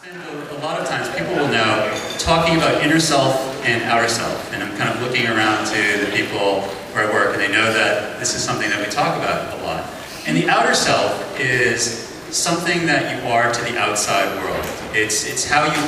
And a lot of times people will know talking about inner self and outer self, and I'm kind of looking around to the people where I work, and they know that this is something that we talk about a lot. And the outer self is something that you are to the outside world. It's how you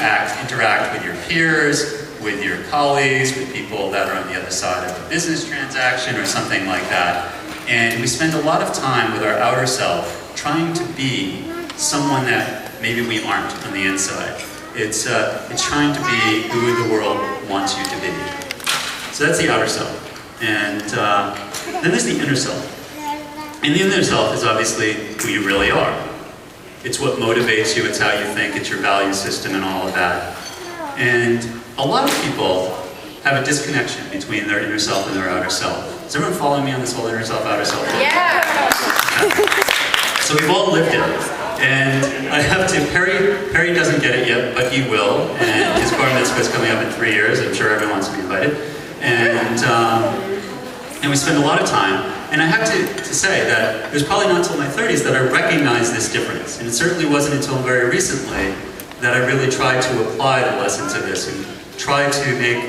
interact with your peers, with your colleagues, with people that are on the other side of a business transaction or something like that. And we spend a lot of time with our outer self trying to be someone that maybe we aren't on the inside. It's trying to be who the world wants you to be. So that's the outer self. And then there's the inner self. And the inner self is obviously who you really are. It's what motivates you, it's how you think, it's your value system and all of that. And a lot of people have a disconnection between their inner self and their outer self. Is everyone following me on this whole inner self, outer self thing? Yeah! So we've all lived it. And I have to, Perry doesn't get it yet, but he will. And his bar mitzvah is coming up in 3 years. I'm sure everyone wants to be invited. And we spend a lot of time. And I have to say that it was probably not until my 30s that I recognized this difference. And it certainly wasn't until very recently that I really tried to apply the lessons of this and try to make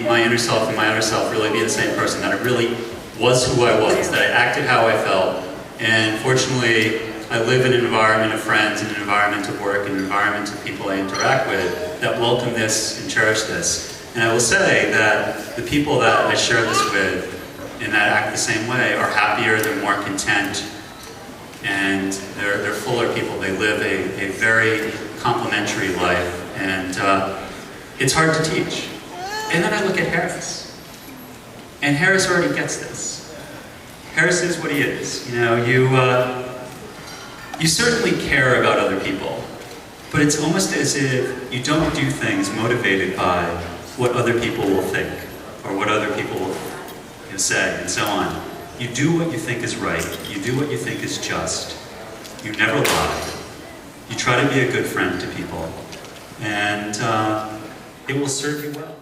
my inner self and my outer self really be the same person, that I really was who I was, that I acted how I felt. And fortunately, I live in an environment of friends, in an environment of work, in an environment of people I interact with that welcome this and cherish this. And I will say that the people that I share this with and that act the same way are happier, they're more content, and they're fuller people. They live a very complementary life, and it's hard to teach. And then I look at Harris, and Harris already gets this. Harris is what he is. You know, you certainly care about other people, but it's almost as if you don't do things motivated by what other people will think, or what other people will say, and so on. You do what you think is right. You do what you think is just. You never lie. You try to be a good friend to people, and it will serve you well.